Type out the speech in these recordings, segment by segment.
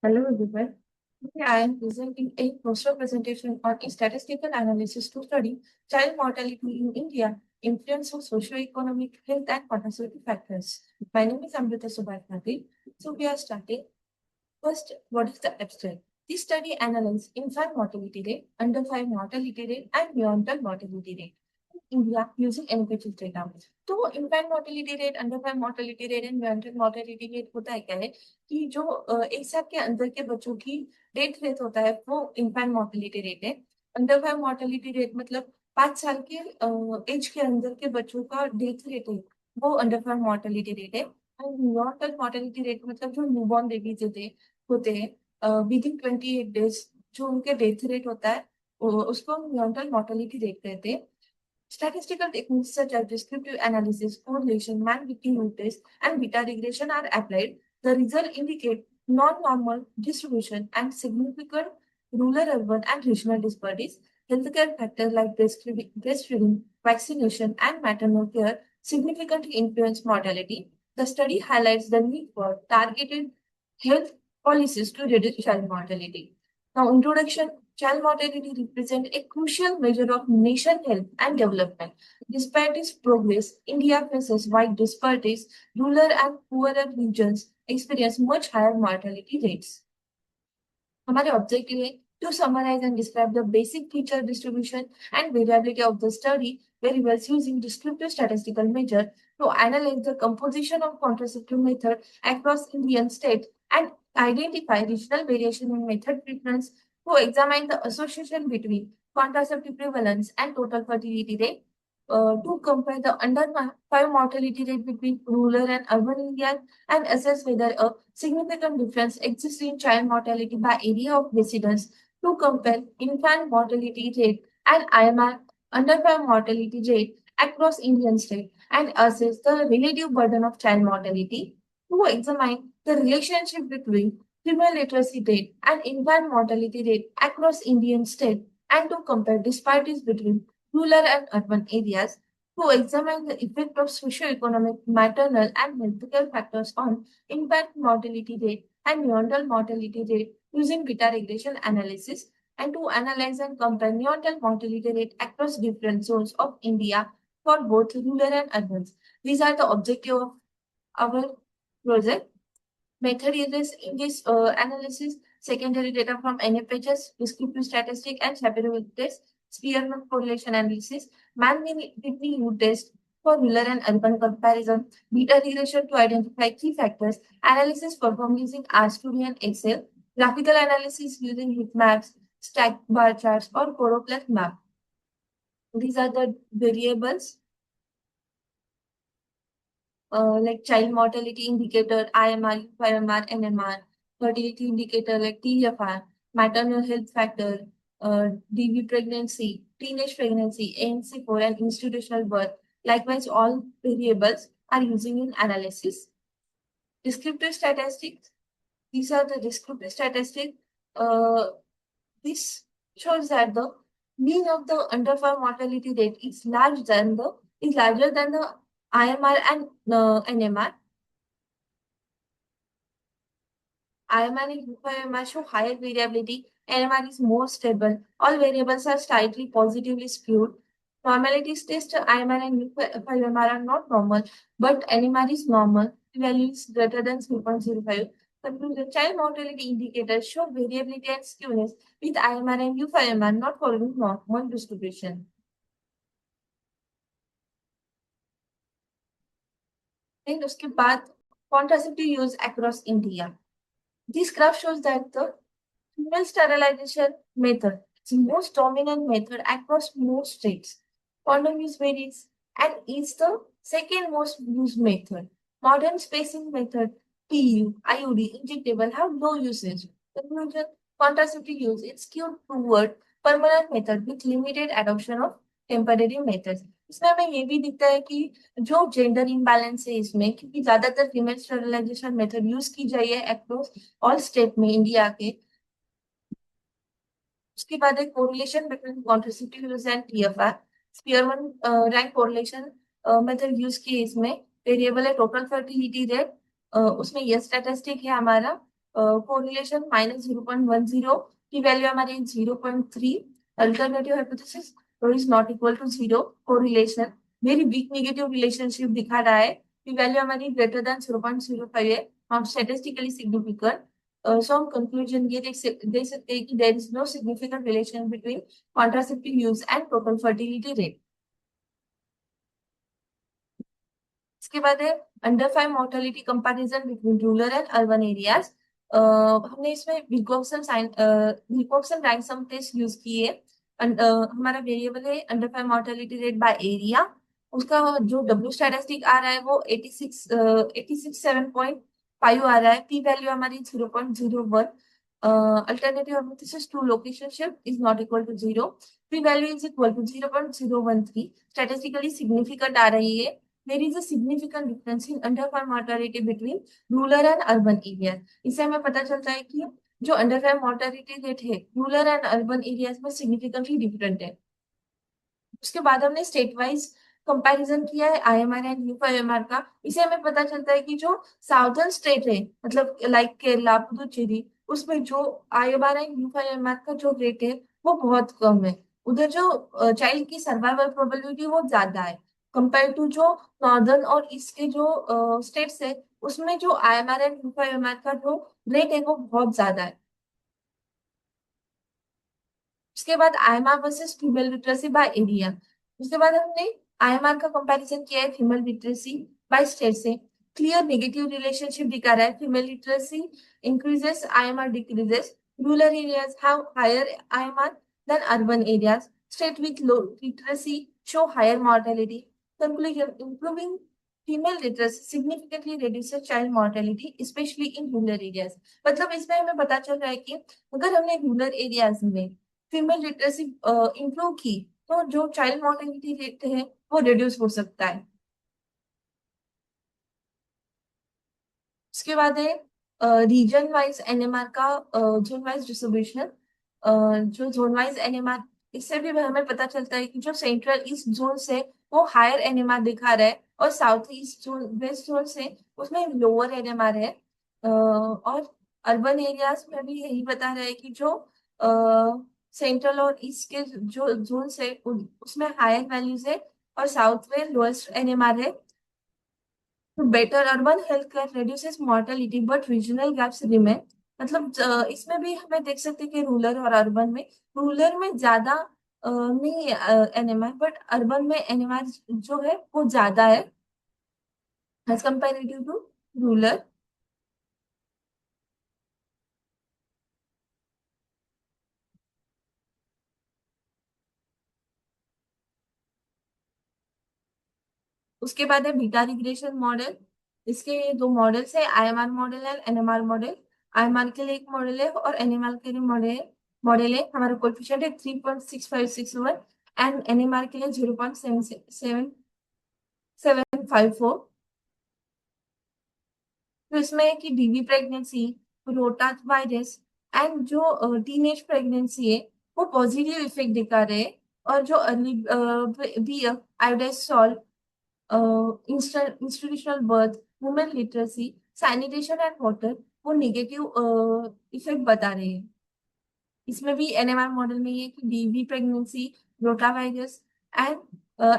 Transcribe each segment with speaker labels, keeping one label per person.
Speaker 1: Hello everyone. Today I am presenting a poster presentation on a statistical analysis to study child mortality in India, influence of socio-economic, health and mortality factors. My name is Amrita Subhathnathi. So we are starting. First, what is the abstract? This study analyzes infant mortality rate, under 5 mortality rate and neonatal mortality rate in India using NPHS data. तो infant mortality rate, under 5 mortality rate and neonatal mortality rate होता है क्या है कि जो एक साल के अंदर के बच्चों की डेथ रेट होता है वो इन्फेंट मोर्टेलिटी रेट है। अंडर 5 मोर्टेलिटी रेट मतलब 5 साल के एज के अंदर के बच्चों का डेथ रेट है वो अंडर 5 मोर्टेलिटी रेट है। एंड न्यूनेटल मोर्टेलिटी रेट मतलब जो न्यूबॉर्न बेबीज होते हैं विद इन 28 डेज जो उनके डेथ रेट होता है उसको हम न्यूनेटल मोर्टेलिटी रेट कहते हैं। Statistical techniques such as descriptive analysis, correlation, man-Vitti test, and beta regression are applied. The results indicate non-normal distribution and significant rural, urban, and regional disparities. Healthcare factors like breastfeeding, vaccination, and maternal care significantly influence mortality. The study highlights the need for targeted health policies to reduce child mortality. Now, introduction. Child mortality represents a crucial measure of nation health and development. Despite its progress, India faces wide disparities. Rural and poorer regions experience much higher mortality rates. हमारे objective है to summarize and describe the basic feature distribution and variability of the study variables using descriptive statistical measure to analyze the composition of contraceptive method across Indian states and identify regional variation in method preference to examine the association between contraceptive prevalence and total fertility rate to compare the under 5 mortality rate between rural and urban India and assess whether a significant difference exists in child mortality by area of residence to compare infant mortality rate and IMR under 5 mortality rate across Indian states and assess the relative burden of child mortality to examine the relationship between female literacy rate and infant mortality rate across Indian states and to compare disparities between rural and urban areas to examine the effect of socio-economic, maternal, and healthcare factors on infant mortality rate and neonatal mortality rate using beta regression analysis, and to analyze and compare neonatal mortality rate across different zones of India for both rural and urban. These are the objective of our project. Method uses in this analysis secondary data from NFHS, descriptive statistic, and Shapiro test, Spearman correlation analysis, man-Whitney test for rural and urban comparison, beta regression to identify key factors, analysis performed using RStudio and Excel, graphical analysis using heat maps, stacked bar charts, or choropleth map. These are the variables like child mortality indicator, IMR, UMR, NMR, fertility indicator like TFR, maternal health factor, DV pregnancy, teenage pregnancy, ANC4, and institutional birth. Likewise, all variables are using in analysis. Descriptive statistics. These are the descriptive statistics. This shows that the mean of the under 5 mortality rate is larger than the IMR and NMR. IMR and UMR show higher variability. NMR is more stable. All variables are slightly positively skewed. Normalities test IMR and UMR are not normal, but NMR is normal. The value is greater than 3.05. Conclusion: child mortality indicators show variability and skewness with IMR and UMR not following normal distribution. Then उसके बाद contraceptive use across India. This graph shows that the female sterilization method is the most dominant method across most states. Condom use varies and is the second most used method. Modern spacing method, PU, IUD, injectable have low usage. Conclusion: contraceptive use is skewed toward permanent method with limited adoption of temporary methods. इसमें हमें ये भी दिखता है कि जो gender imbalance है इसमें, क्योंकि ज्यादातर फीमेल स्टेरिलाइजेशन मेथड यूज की जाए है अक्रॉस ऑल स्टेट में इंडिया के। उसके बाद एक correlation between contraceptive use and TFR. Spearman rank correlation method use की इसमें। वेरिएबल है टोटल फर्टिलिटी रेट, उसमें ये स्टैटिस्टिक है हमारा कोरिलेशन -0.10, की वैल्यू हमारी 0.3, alternative hypothesis is not equal to 0, correlation very weak negative relationship दिखा रहा है, की वैल्यू हमारी ग्रेटर देन 0.05 है, हम स्टेटिस्टिकली सिग्निफिकेंट। सो हम कंक्लूजन ये देख सकते हैं कि there is no significant relation between contraceptive use and total fertility rate. इसके बाद है under 5 mortality comparison between rural and urban areas. हमने इसमें Wilcoxon rank sum test use किए। हमारा वेरिएबल है under 5 mortality rate by area, उसका जो डब्ल्यू स्टैटिस्टिक आ रहा है वो 86.7.5 आ रहा है, पी वैल्यू हमारी 0.01, alternative hypothesis true location shift is not equal to 0, P value is equal to 0.013, statistically significant आ रही है। There is a significant difference in underfarm mortality between rural and urban areas. इससे हमें पता चलता है कि जो अंडरफार्म मोर्टेलिटी रेट है रूरल एंड अर्बन एरियाज में सिग्निफिकेंटली डिफरेंट है। उसके बाद हमने स्टेट वाइज कंपैरिजन किया है आईएमआर एंड यूआईएमआर का। इसे हमें पता चलता है कि जो साउदर्न स्टेट है, मतलब लाइक केरला, पुदुचेरी, उसमें जो आईएमआर एंड यूआईएमआर का जो रेट है वो बहुत कम है। उधर जो चाइल्ड की सर्वाइवल प्रोबेबिलिटी वो ज्यादा है कंपेयर टू जो नॉर्दर्न और ईस्ट के जो स्टेट्स है, उसमें जो आईएमआर एंड यूआईएमआर का जो रेट है वो बहुत ज्यादा है। उसके बाद IMR versus female literacy by area. उसके बाद हमने आईएमआर का कंपैरिजन किया है फीमेल लिटरेसी बाय स्टेट से। क्लियर नेगेटिव रिलेशनशिप दिखा रहा है, female literacy increases, IMR decreases, rural areas have higher IMR than urban areas, state with low literacy show higher mortality. Conclusion, improving female literacy significantly reduces child mortality specially in rural areas. मतलब इसमें हमें पता चल रहा है कि अगर हमने रूरल एरियाज में फीमेल लिटरेसी इंप्रूव की तो जो चाइल्ड मॉर्टेलिटी रेट है वो रिड्यूस हो सकता है। उसके बाद है रीजन वाइज एनएमआर का जोन वाइज डिस्ट्रीब्यूशन। जो जोन वाइज एनएमआर, इससे भी हमें पता चलता है कि जो सेंट्रल ईस्ट जोन से वो हायर एनएमआर दिखा रहा है और south east zone, west zone से उसमें लोअर एनएमआर है। और अर्बन एरियाज में भी यही बता रहा है कि जो सेंट्रल और ईस्ट के जो जोन है उसमें हायर वैल्यूज है और साउथ में लोएस्ट एनएमआर है। Better urban health care reduces mortality but regional gaps remain। मतलब इसमें भी हमें देख सकते हैं कि रूरल और अर्बन में, रूरल में ज्यादा नहीं एनएमआर, बट अर्बन में एनएमआर जो है वो ज्यादा है एज कंपेरेटिव टू रूरल। उसके बाद है बीटा रिग्रेशन मॉडल। इसके दो मॉडल्स है, IMR model and NMR model. IMR के लिए एक मॉडल है और एनएमआर के लिए मॉडल है। हमारा कोएफिशिएंट है 3.6561 एंड एनएमआर के लिए 0.754। तो इसमें है कि DV pregnancy, rota virus and जो टीनेज प्रेगनेंसी है वो पॉजिटिव इफेक्ट दिखा रहे हैं, और जो early B iodize salt, institutional birth, women literacy, sanitation and water वो नेगेटिव इफेक्ट बता रहे हैं। इसमें भी एनएमआर मॉडल में ये कि DV pregnancy, rotavirus and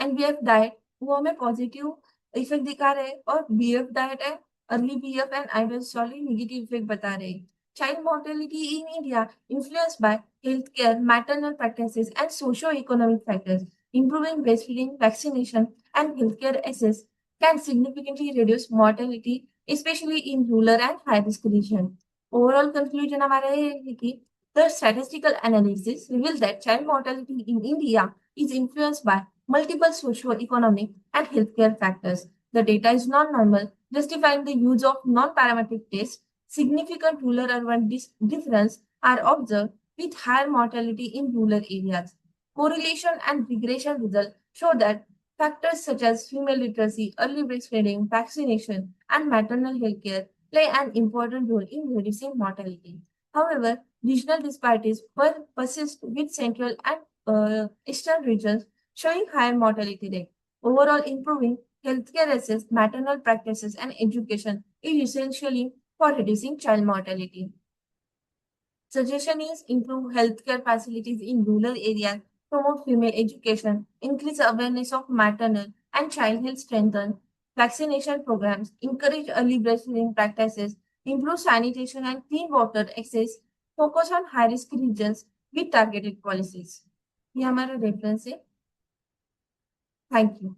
Speaker 1: NBF diet वो हमें पॉजिटिव इफेक्ट दिखा रहे हैं, और BF diet and early BF and आइडोसोली नेगेटिव इफेक्ट बता रहे हैं। Child mortality in India influenced by healthcare, maternal practices, and socio-economic factors. Improving breastfeeding, vaccination, and healthcare access can significantly reduce mortality, especially in rural and high-risk regions. Overall conclusion हमारा ये है कि the statistical analysis reveals that child mortality in India is influenced by multiple socio-economic and healthcare factors. The data is not normal, justifying the use of non-parametric tests. Significant rural-urban difference are observed with higher mortality in rural areas. Correlation and regression results show that factors such as female literacy, early breastfeeding, vaccination, and maternal health care play an important role in reducing mortality. However, regional disparities persist with central and eastern regions showing higher mortality rate. Overall, improving healthcare access, maternal practices, and education is essentially for reducing child mortality. Suggestion is improve healthcare facilities in rural areas, promote female education, increase awareness of maternal and child health, strengthen vaccination programs, encourage early breastfeeding practices, improve sanitation and clean water access, focus on high-risk regions with targeted policies. ये हमारा reference है. Thank you.